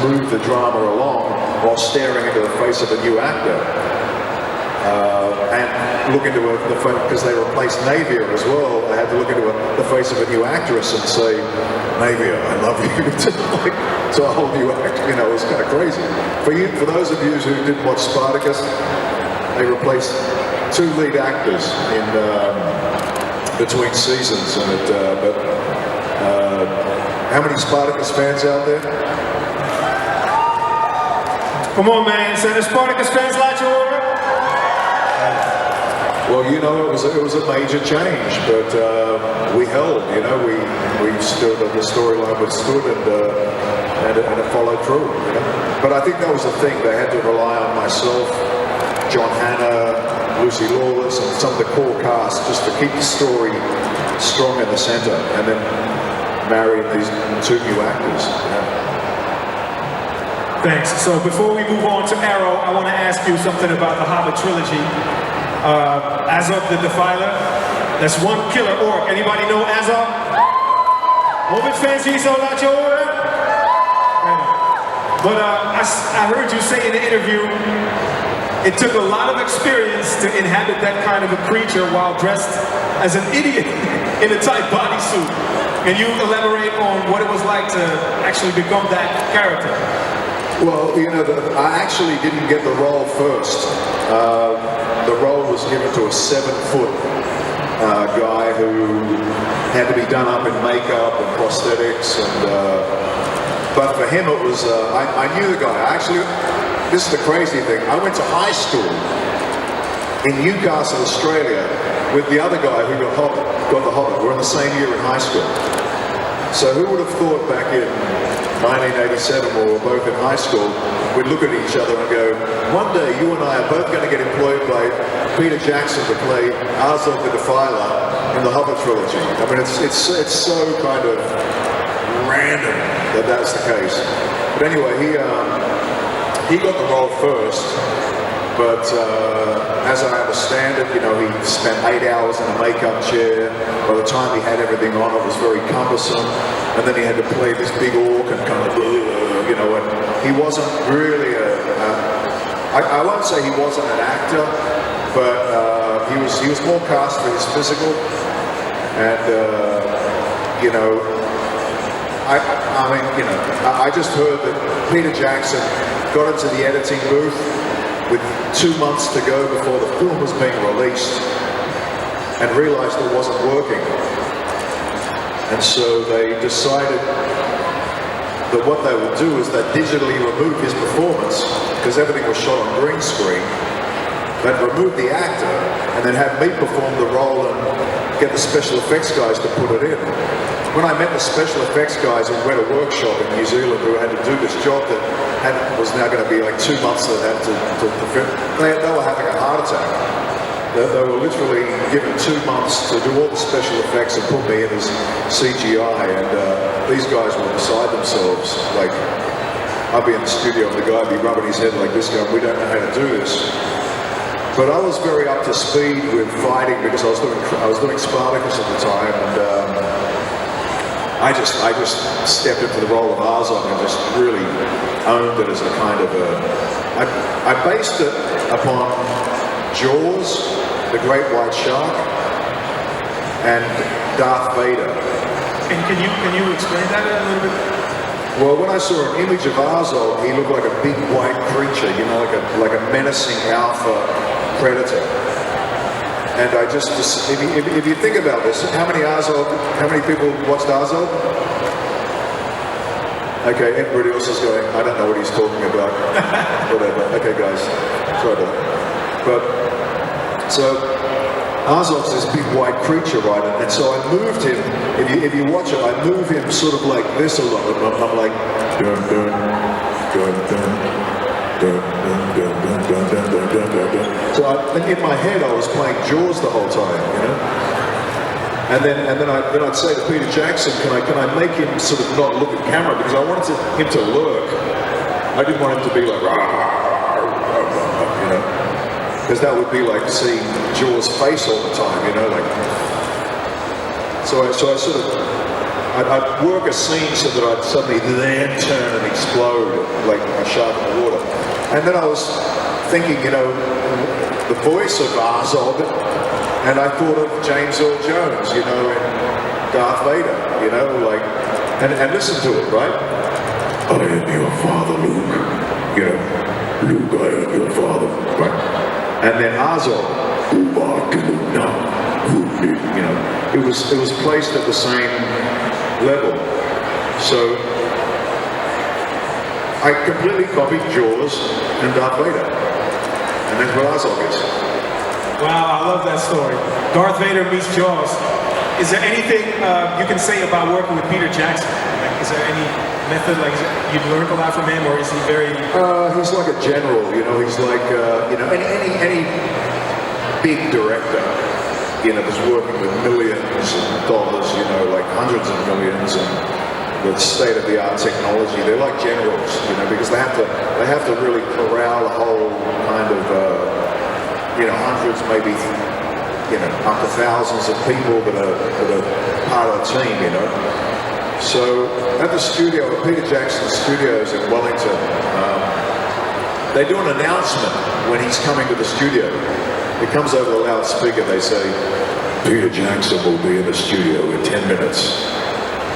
move the drama along while staring into the face of a new actor. And look into the face, because they replaced Navia as well, I had to look into the face of a new actress and say, Navia, I love you, to a whole new actor, you know, it was kind of crazy. For those of you who didn't watch Spartacus, they replaced 2 lead actors in between seasons, and how many Spartacus fans out there? Come on, man, so the Spartacus fans like your order? Well, you know, it was a major change, but we held, you know, we stood, the storyline was stood, and it followed through. You know? But I think that was the thing, they had to rely on myself, John Hannah, Lucy Lawless, and some of the core cast just to keep the story strong in the center, and then marry these 2 new actors. You know? Thanks. So before we move on to Arrow, I want to ask you something about the Hobbit trilogy. Azog the Defiler, that's one killer orc. Anybody know Azog? Hobbit fans, he's all out your order? But I heard you say in the interview, it took a lot of experience to inhabit that kind of a creature while dressed as an idiot in a tight bodysuit. Can you elaborate on what it was like to actually become that character? Well, you know, I actually didn't get the role first. The role was given to a 7-foot guy who had to be done up in makeup and prosthetics, and but for him it was, I knew the guy. This is the crazy thing, I went to high school in Newcastle, Australia with the other guy who got the Hobbit. We're in the same year in high school. So who would have thought back in 1987, when we were both in high school, we'd look at each other and go, one day you and I are both going to get employed by Peter Jackson to play Azog the Defiler in the Hobbit trilogy. I mean, it's so kind of random that that's the case. But anyway, he got the role first, but as I understand it, you know, he spent 8 hours in a makeup chair. By the time he had everything on, it was very cumbersome. And then he had to play this big orc and kind of, you know, and he wasn't really I won't say he wasn't an actor, but he was more cast for his physical. And, you know, I mean, you know, I just heard that Peter Jackson got into the editing booth with 2 months to go before the film was being released and realized it wasn't working. And so they decided that what they would do is they'd digitally remove his performance, because everything was shot on green screen. They'd remove the actor and then have me perform the role and get the special effects guys to put it in. When I met the special effects guys at a workshop in New Zealand who had to do this job that was now going to be like 2 months that had to film, they were having a heart attack. They were literally given 2 months to do all the special effects and put me in as CGI, and these guys were beside themselves. Like, I'd be in the studio and the guy would be rubbing his head like this, going, we don't know how to do this. But I was very up to speed with fighting because I was doing Spartacus at the time, and I just stepped into the role of Azog and just really owned it as a kind of I based it upon Jaws, the Great White Shark, and Darth Vader. And can you explain that a little bit? Well, when I saw an image of Azog, he looked like a big white creature, you know, like a menacing alpha predator. And I just, if you think about this, how many people watched Azog? Okay, everybody else is going, I don't know what he's talking about. Whatever. Okay, guys, sorry about that. But, so, Azog's this big white creature, right? And so I moved him, if you watch it, I move him sort of like this a lot. I'm like, dun, dun, dun, dun, dun, dun, dun, dun, dun, dun, dun, dun, dun, dun. So in my head, I was playing Jaws the whole time, you know? And then I'd say to Peter Jackson, can I make him sort of not look at camera, because I wanted him to lurk. I didn't want him to be like, rah, rah, rah, you know? Because that would be like seeing Jaws' face all the time, you know, like. So I sort of I'd work a scene so that I'd suddenly then turn and explode like a shark in the water. And then I was thinking, you know, the voice of Azog, and I thought of James Earl Jones, you know, and Darth Vader, you know, like, and listen to it, right? I am your father, Luke. You know, Luke, I am your father, right? And then Azog, you know, it was placed at the same level. So I completely copied Jaws and Darth Vader, and that's what Azog is. Wow, I love that story. Darth Vader meets Jaws. Is there anything you can say about working with Peter Jackson? Like, is there any method, like, you learned a lot from him, or is he very... He's like a general, you know, he's like, you know, any big director, you know, that's working with millions of dollars, you know, like hundreds of millions, and with state-of-the-art technology, they're like generals, you know, because they have to really corral a whole kind of, you know, hundreds, maybe, you know, up to thousands of people that are part of the team, you know. So at the studio, at Peter Jackson's studios in Wellington, they do an announcement when he's coming to the studio. It comes over the loudspeaker, they say, Peter Jackson will be in the studio in 10 minutes.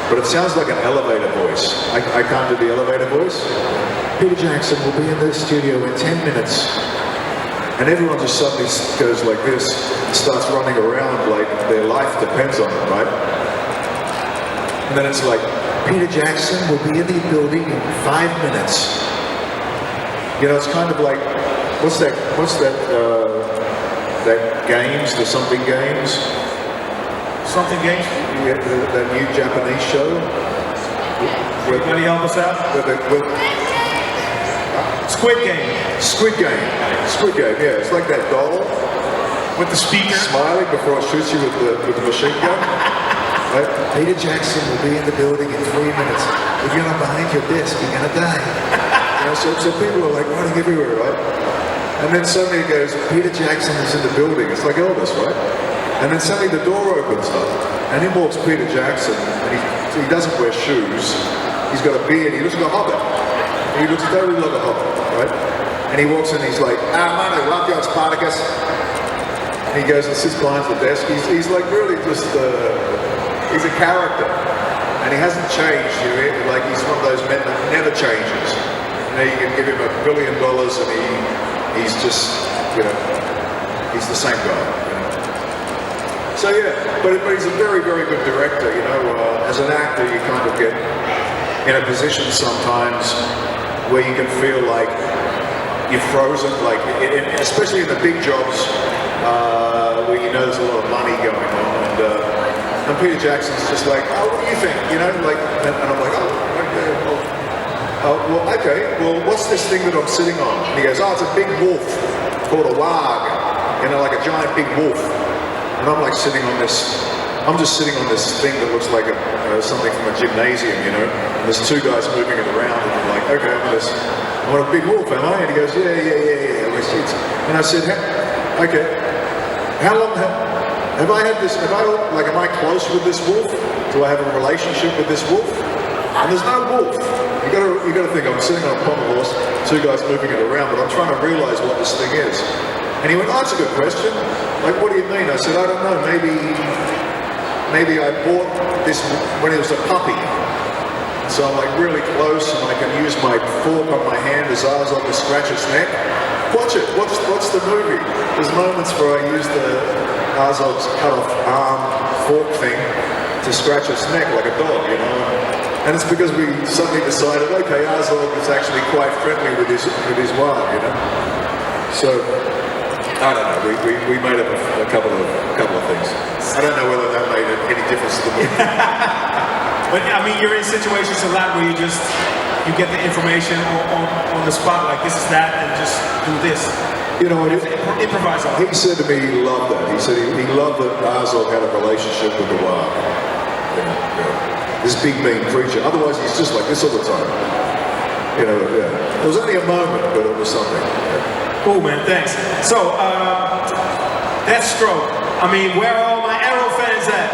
But it sounds like an elevator voice. I can't do the elevator voice. Peter Jackson will be in the studio in 10 minutes. And everyone just suddenly goes like this, starts running around like their life depends on it, right? And then it's like, Peter Jackson will be in the building in 5 minutes. You know, it's kind of like, what's that games, the something games? Something games? Yeah, that new Japanese show. Anybody help us out? Squid Game. Squid Game. Squid Game, yeah. It's like that doll. With the speaker. Smiling before it shoots you with the machine gun. Right? Peter Jackson will be in the building in 3 minutes. If you're not behind your desk, you're going to die. You know, so people are like running everywhere, right? And then suddenly it goes, Peter Jackson is in the building. It's like Elvis, right? And then suddenly the door opens up, and in walks Peter Jackson, and he doesn't wear shoes. He's got a beard. He looks like a hobbit. He looks totally like a hobbit, right? And he walks in, he's like, Manu, love you, Spartacus. And he goes and sits behind the desk. He's like really just, he's a character. And he hasn't changed, you know, like he's one of those men that never changes. You know, you can give him $1 billion and he's just, you know, he's the same guy, you know. So yeah, but he's a very, very good director, you know. As an actor, you kind of get in a position sometimes where you can feel like you're frozen, like, especially in the big jobs where you know there's a lot of money going on, and Peter Jackson's just like, oh, what do you think, you know, like, and I'm like, well, okay, well, what's this thing that I'm sitting on? And he goes, oh, it's a big wolf called a wag, you know, like a giant big wolf. And I'm like sitting on this, I'm just sitting on this thing that looks like something from a gymnasium, you know, and there's two guys moving it around, and I'm like, okay, I'm on a big wolf, am I? And he goes, yeah. And I said, okay, how long have I had this, am I close with this wolf? Do I have a relationship with this wolf? And there's no wolf. You gotta think, I'm sitting on a pommel horse, two guys moving it around, but I'm trying to realize what this thing is. And he went, oh, that's a good question. Like, what do you mean? I said, I don't know, maybe I bought this when it was a puppy. So I'm like really close, and I can use my fork on my hand as Azog to scratch its neck. Watch it, watch the movie. There's moments where I use the Azog's cut off arm fork thing to scratch its neck like a dog, you know. And it's because we suddenly decided, okay, Azog is actually quite friendly with his wife, you know. So I don't know. We made up a couple of things. I don't know whether that made any difference to the movie. But I mean, you're in situations a lot where you get the information on the spot, like this is that, and just do this. You know what? Improvise on He it. said to me he loved that. He said he loved that Azog had a relationship with the wag. This big mean creature. Otherwise, he's just like this all the time. You know, yeah. It was only a moment, but it was something. Yeah. Cool, man. Thanks. So, Deathstroke. I mean, where are all my Arrow fans at?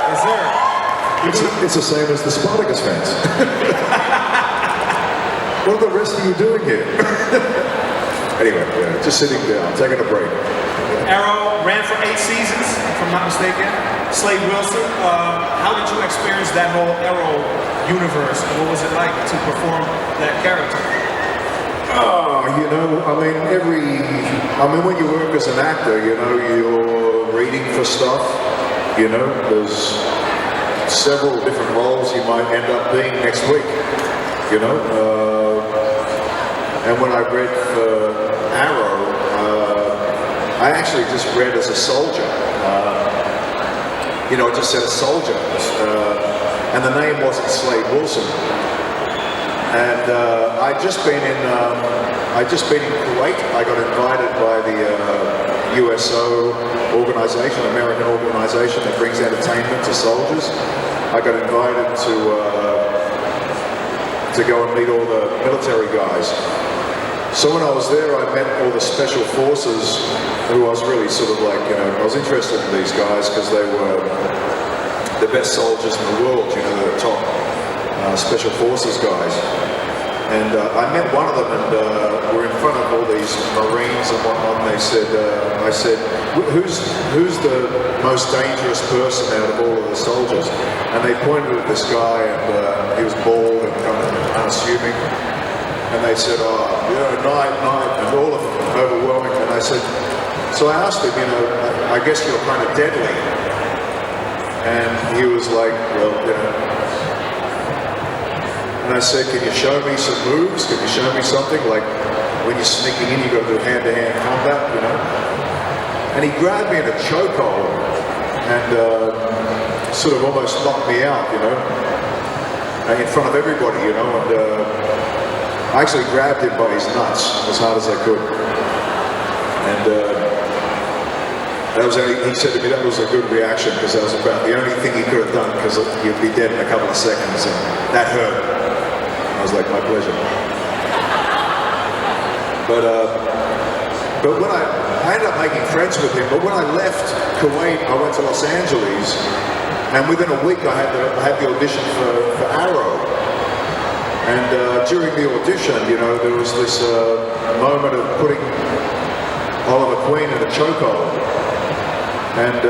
Yes, sir. It's the same as the Spartacus fans. What are the rest of you doing here? Anyway, just sitting down, taking a break. Arrow ran for 8 seasons, if I'm not mistaken. Slade Wilson, how did you experience that whole Arrow universe? And what was it like to perform that character? Oh, you know, I mean, when you work as an actor, you know, you're reading for stuff. You know, there's several different roles you might end up being next week. You know, and when I read for Arrow, I actually just read as a soldier. You know, it just said a soldier, and the name wasn't Slade Wilson. And I'd just been in Kuwait. I got invited by the USO organization, American organization that brings entertainment to soldiers. I got invited to go and meet all the military guys. So when I was there, I met all the special forces who I was really sort of like, you know, I was interested in these guys because they were the best soldiers in the world, you know, the top special forces guys. And I met one of them, and we're in front of all these Marines and whatnot, and they said, I said, who's the most dangerous person out of all of the soldiers? And they pointed at this guy, and he was bald and kind of unassuming. And they said, oh, yeah, night, and all of them overwhelming. And I said, so I asked him, you know, I guess you're kind of deadly. And he was like, well, you know. And I said, can you show me some moves? Can you show me something? Like when you're sneaking in, you've got to do hand-to-hand combat, you know? And he grabbed me in a chokehold and sort of almost knocked me out, you know, in front of everybody, you know, and I actually grabbed him by his nuts as hard as I could. And he said to me that was a good reaction because that was about the only thing he could have done because you'd be dead in a couple of seconds, and that hurt. I was like, my pleasure. But when I ended up making friends with him, but when I left Kuwait, I went to Los Angeles, and within a week I had the audition for Arrow. And during the audition, you know, there was this moment of putting Oliver Queen in a chokehold. And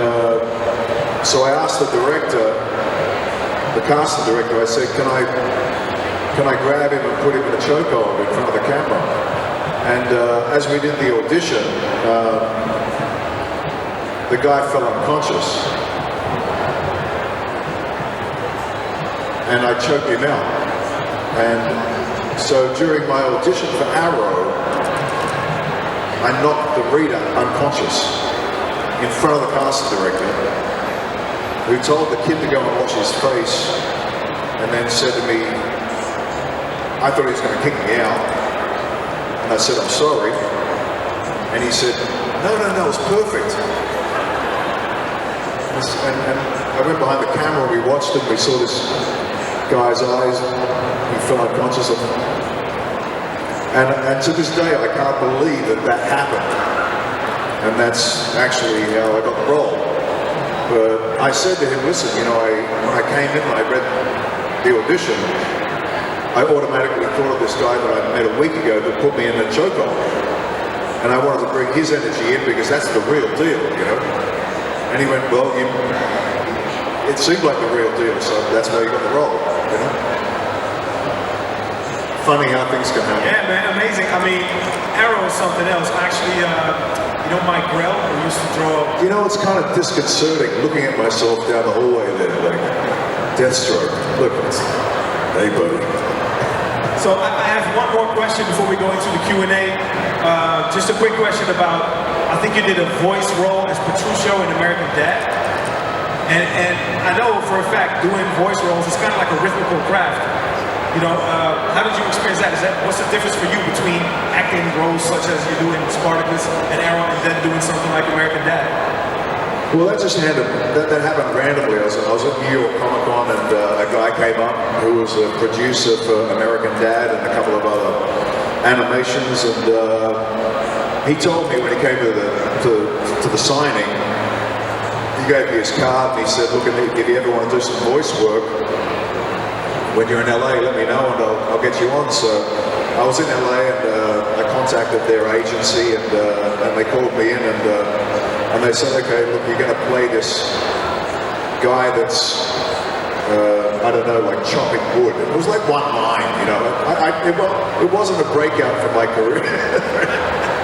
so I asked the director, the casting director, I said, can I grab him and put him in a chokehold in front of the camera? And as we did the audition, the guy fell unconscious. And I choked him out. And so during my audition for Arrow, I knocked the reader unconscious in front of the casting director, who told the kid to go and wash his face, and then said to me, I thought he was going to kick me out. And I said, I'm sorry. And he said, no, it's perfect. And I went behind the camera, we watched him, we saw this guy's eyes, he fell unconscious. And to this day, I can't believe that happened. And that's actually how I got the role. But I said to him, listen, you know, when I came in and I read the audition, I automatically thought of this guy that I met a week ago that put me in the chokehold. And I wanted to bring his energy in because that's the real deal, you know. And he went, well, it seemed like the real deal, so that's why you got the role, you know. Funny how things can happen. Yeah, man, amazing. I mean, Arrow is something else. Actually, you know Mike Grell, who used to draw... You know, it's kind of disconcerting looking at myself down the hallway there, like, Deathstroke. Look, hey, buddy. So I have one more question before we go into the Q&A. Just a quick question about, I think you did a voice role as Petruccio in American Dad. And I know for a fact doing voice roles is kind of like a rhythmical craft. You know, how did you experience that? What's the difference for you between acting roles such as you do in Spartacus and Arrow and then doing something like American Dad? Well, that happened randomly. I was at New York Comic Con, and a guy came up who was a producer for American Dad and a couple of other animations, and he told me when he came to the signing, he gave me his card and he said, look, if you ever want to do some voice work, when you're in LA, let me know and I'll get you on. So I was in LA and I contacted their agency and they called me in and they said, okay, look, you're going to play this guy that's, I don't know, like chopping wood. It was like one line, you know. It wasn't a breakout for my career,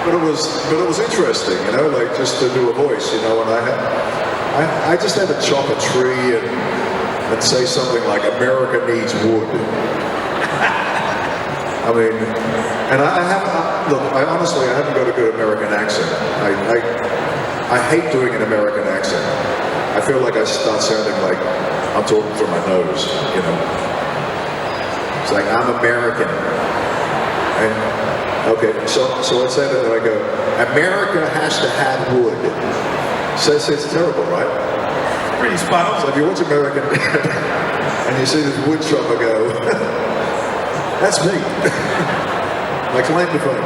but it was interesting, you know, like just to do a voice, you know. And I just had to chop a tree and say something like "America needs wood." I mean, and I honestly haven't got a good American accent. I hate doing an American accent. I feel like I start sounding like I'm talking through my nose, you know. It's like, I'm American. And, okay, so let's say that I go, America has to have wood. So it's terrible, right? Pretty spot on. So if you watch American and you see this wood chopper go, that's me. My claim to fame.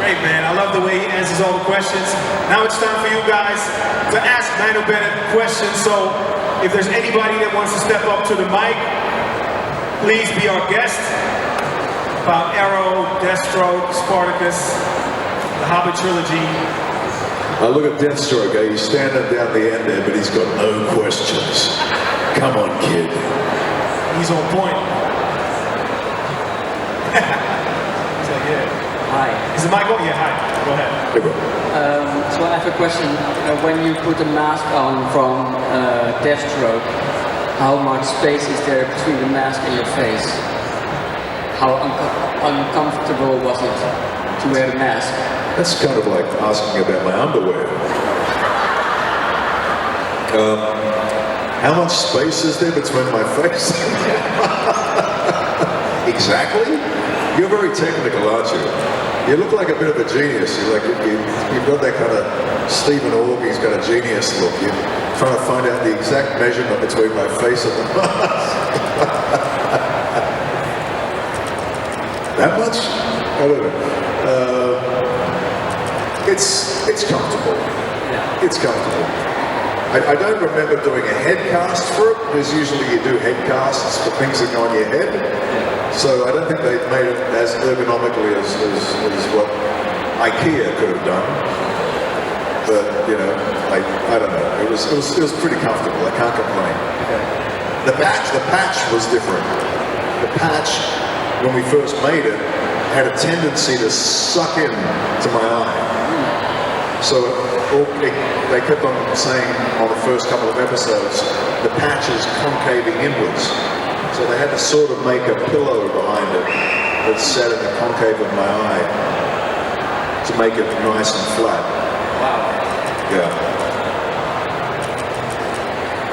Great, man. I love the way he answers all the questions. Now it's time for you guys to ask Manu Bennett questions. So if there's anybody that wants to step up to the mic, please be our guest. About Arrow, Deathstroke, Spartacus, the Hobbit trilogy. I look at Deathstroke, he's standing down the end there, but he's got no questions. Come on, kid. He's on point. He's like, yeah. Hi. Is the mic on? Yeah, hi. Go ahead. So I have a question. When you put a mask on from Deathstroke, how much space is there between the mask and your face? How uncomfortable was it to wear the mask? That's kind of like asking about my underwear. How much space is there between my face? Exactly? You're very technical, aren't you? You look like a bit of a genius. You've got that kind of Stephen Orby's got a genius look. You're trying to find out the exact measurement between my face and the mask. That much? I don't know. It's comfortable. Yeah. It's comfortable. I don't remember doing a head cast for it, because usually you do head casts for things that go on your head. So I don't think they've made it as ergonomically as what IKEA could have done. But you know, I don't know. It was pretty comfortable. I can't complain. The patch was different. The patch, when we first made it, had a tendency to suck in to my eye. So they kept on saying on the first couple of episodes, the patch is concaving inwards. So they had to sort of make a pillow behind it that sat in the concave of my eye to make it nice and flat. Wow. Yeah.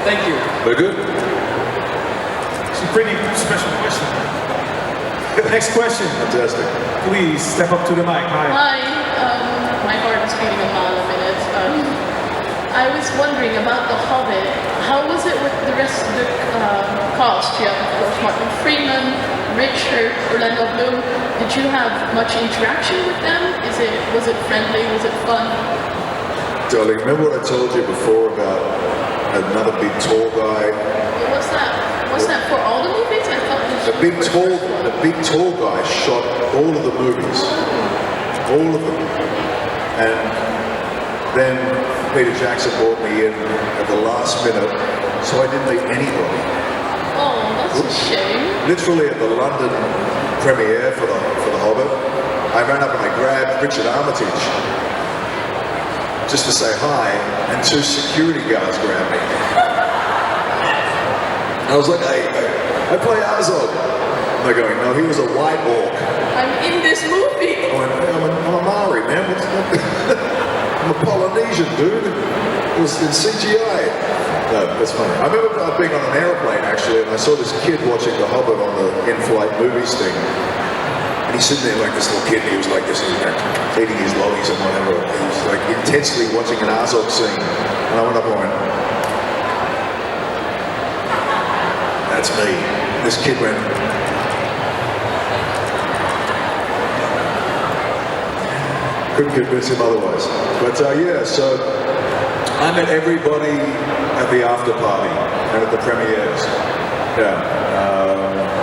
Thank you. They're good? It's a pretty special question. Next question. Fantastic. Please step up to the mic. Hi. Hi, my heart is beating a mile a minute. I was wondering about The Hobbit. How was it with the rest of the cast? You have, of course, Martin Freeman, Richard, Orlando Bloom. Did you have much interaction with them? Was it friendly? Was it fun? Darling, remember what I told you before about another big tall guy? What's that? Was that for all the movies? I thought it was The big tall guy shot all of the movies. All of them. And then Peter Jackson brought me in at the last minute, so I didn't meet anybody. Oh, that's a shame. Literally at the London premiere for the Hobbit, I ran up and I grabbed Richard Armitage just to say hi, and two security guards grabbed me. I was like, hey, I play Azog. And they're going, no, he was a White Orc. I'm in this movie. I went, I'm a Maori, man. I'm a Polynesian, dude. It was in CGI. No, that's funny. I remember being on an airplane, actually, and I saw this kid watching The Hobbit on the in-flight movies thing. And he's sitting there like this little kid, and he was like this, he was like eating his lollies and whatever. He was like intensely watching an Azog scene. And I went up and went, that's me. This kid went, couldn't convince him otherwise. But yeah, so I met everybody at the after party and at the premieres. Yeah.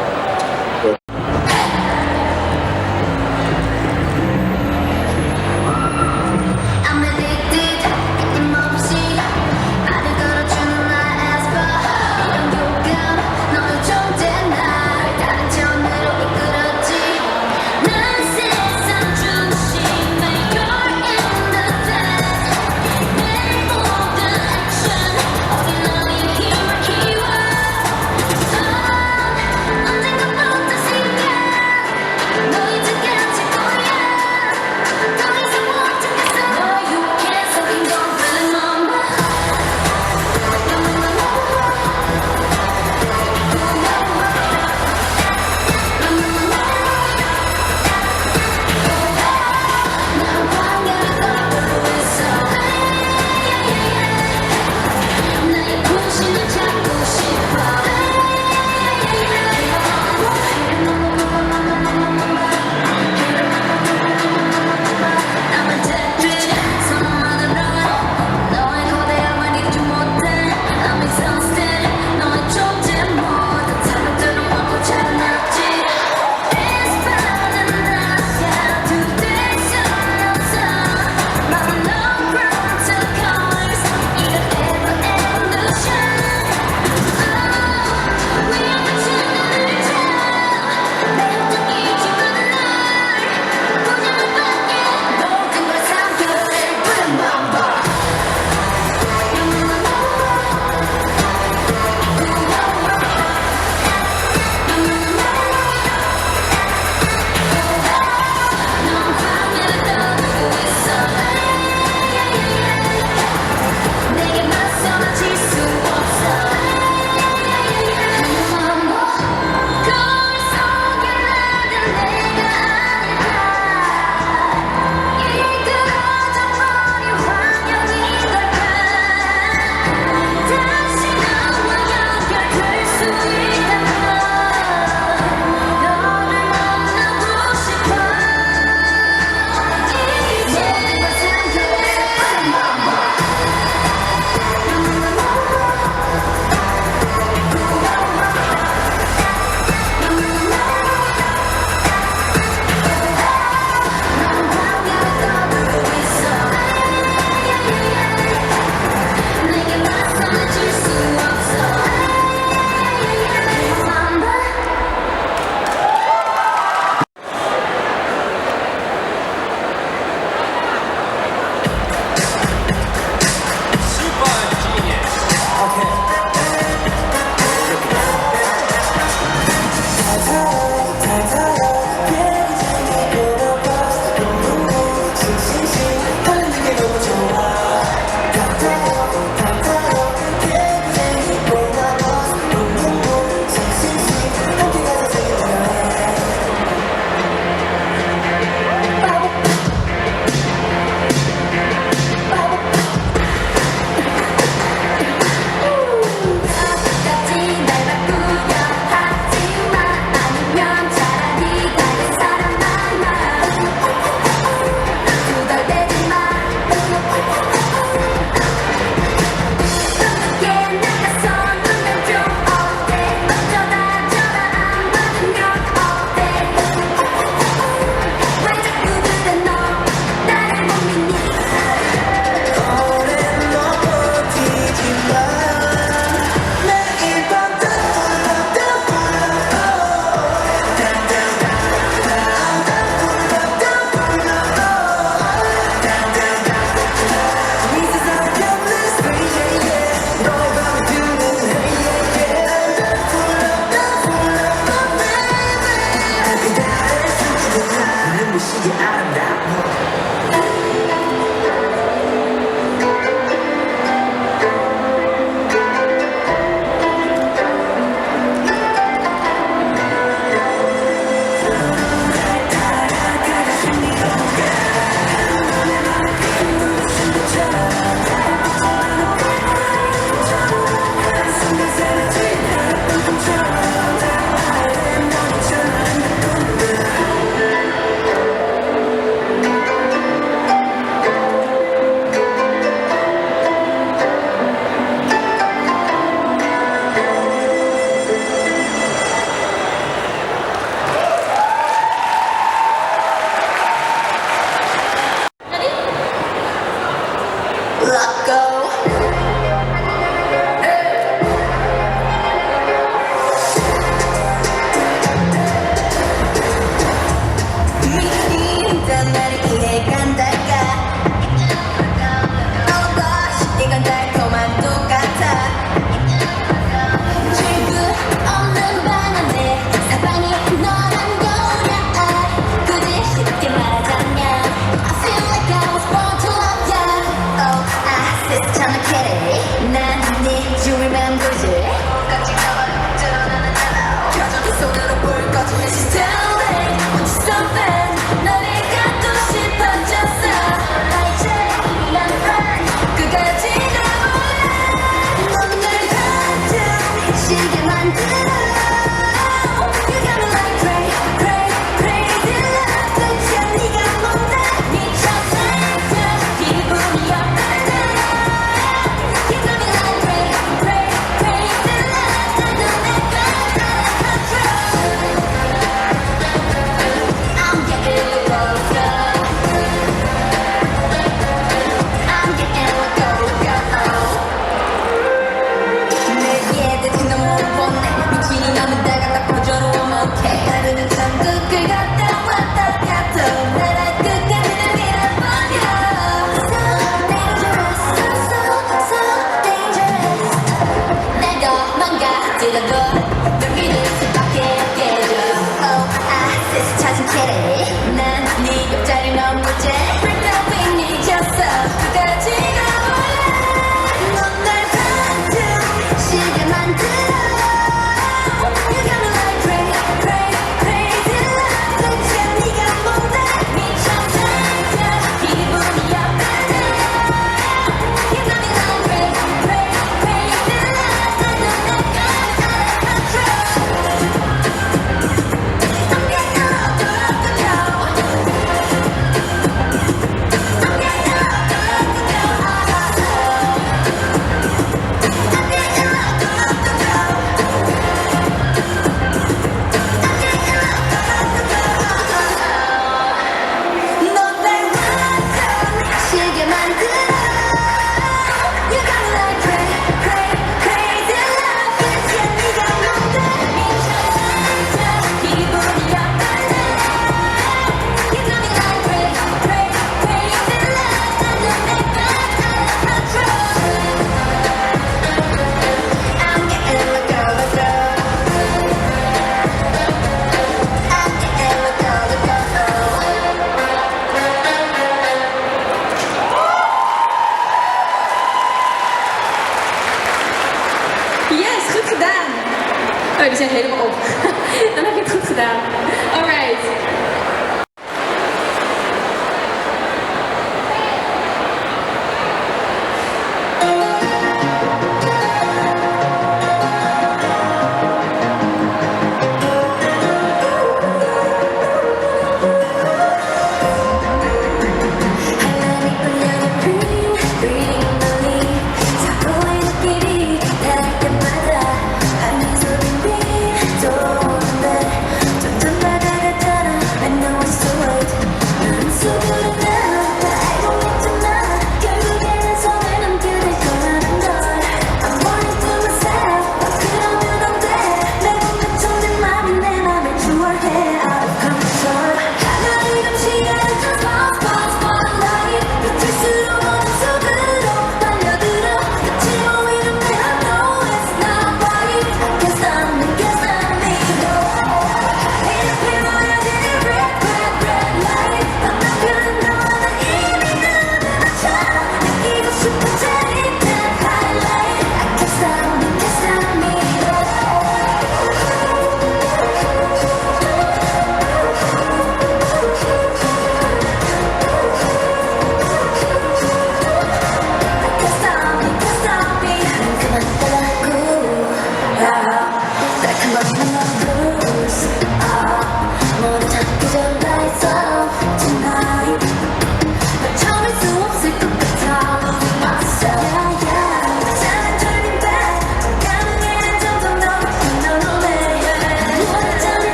I'm addicted, 힘없이 나를 걸어주는 나의 아스파 이런 교감 너의 존재 나를 다른 차원으로 이끌었지 난 세상 중심에 You're in the center 내 모든 액션 어린 너의 힘을 키워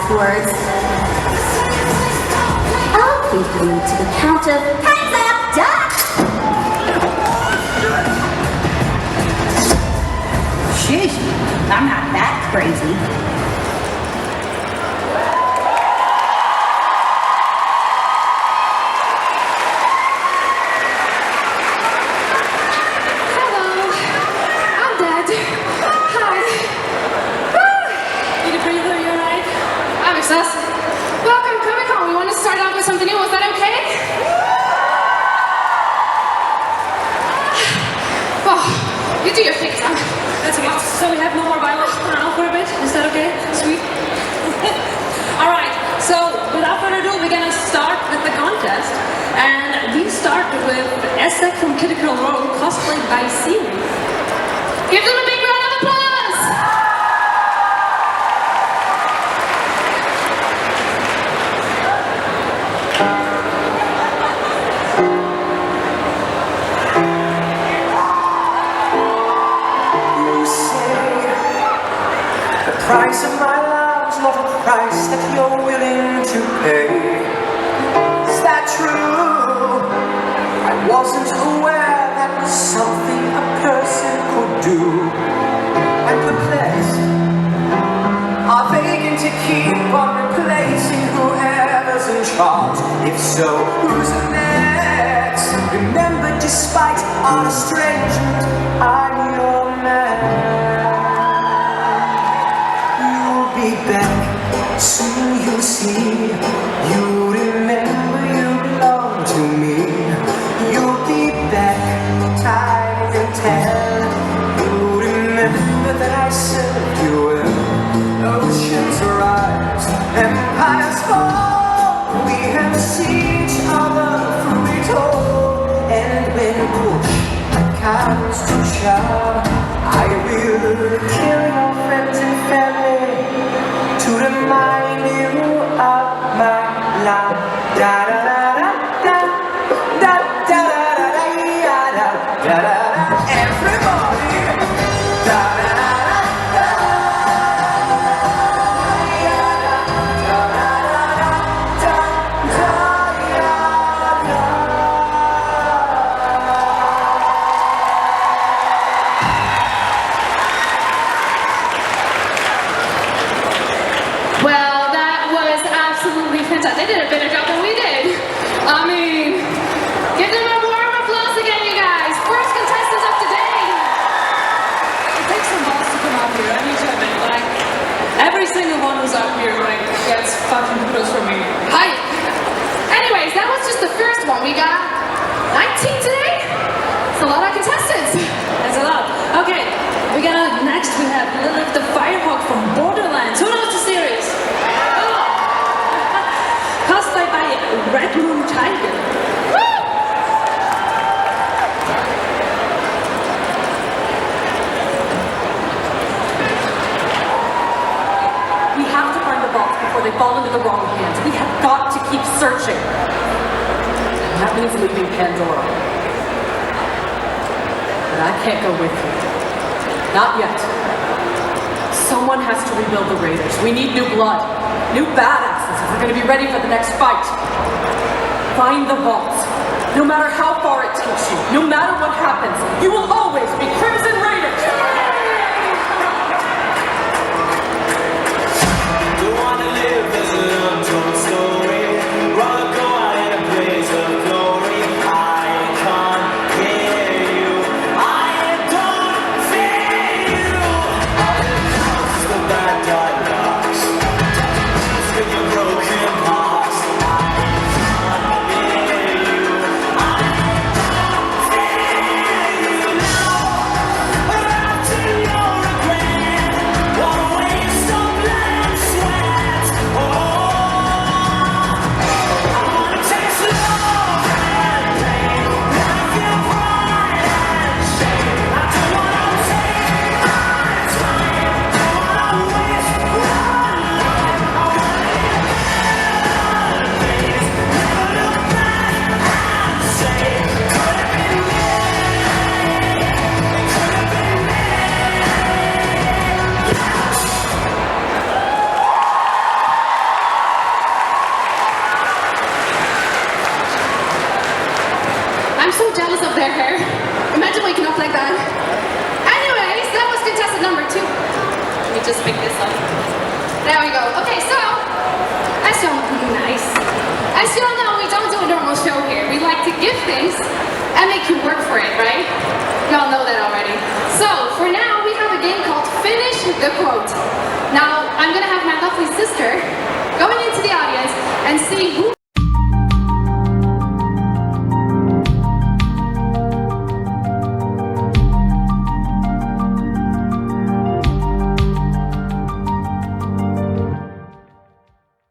last words. I'll give you to the count of time's up, done! Sheesh, I'm not that crazy. Welcome, Comic-Con. We want to start off with something new. Is that okay? Oh, you do your thing, Tom. That's okay. So we have no more violence around for a bit. Is that okay? Sweet. All right. So without further ado, we're gonna start with the contest, and we start with Essek from Critical Role, cosplayed by Siri. Give them a big round of applause. Price of my love's not a price that you're willing to pay. Is that true? I wasn't aware that was something a person could do. I'm perplexed. Are they going to keep on replacing whoever's in charge? If so, who's next? Remember, despite our estrangement, I'm your man. Back, soon you'll see. You remember you belong to me. You'll be back, time will tell. You remember that I served you well. Oceans rise, empires fall. We have seen each other through it all. And when push comes to shove, I will kill your friends and family to remind you of my love. Da da da da da da da da da da da da. Everybody, da da da da Well, that was absolutely fantastic. They did a better job than we did. I mean, give them a warm applause again, you guys. First contestants of today. It takes some balls to come up here, I need to admit. Like, every single one who's up here, like, gets fucking kudos from me. Hi. Anyways, that was just the first one. We got 19 today. It's a lot of contestants. That's a lot. Okay, next we have Lilith the Firehawk from Borderlands. Who knows the series? Oh. Cosplayed by Red Moon Tiger. Woo! We have to find the vaults before they fall into the wrong hands. We have got to keep searching. And that means leaving Pandora. But I can't go with you. Not yet. Someone has to rebuild the Raiders. We need new blood. New badasses if we're going to be ready for the next fight. Find the vaults. No matter how far it takes you, no matter what happens, you will always be Crimson Raiders! Don't wanna live as an untold story. Rather go out in a blaze of glory. I can't hear you. I don't fear you. All it counts is the bad guy knocks. With your broken hearts. I can't hear you. I don't fear you now. just pick this up. There we go. Okay, so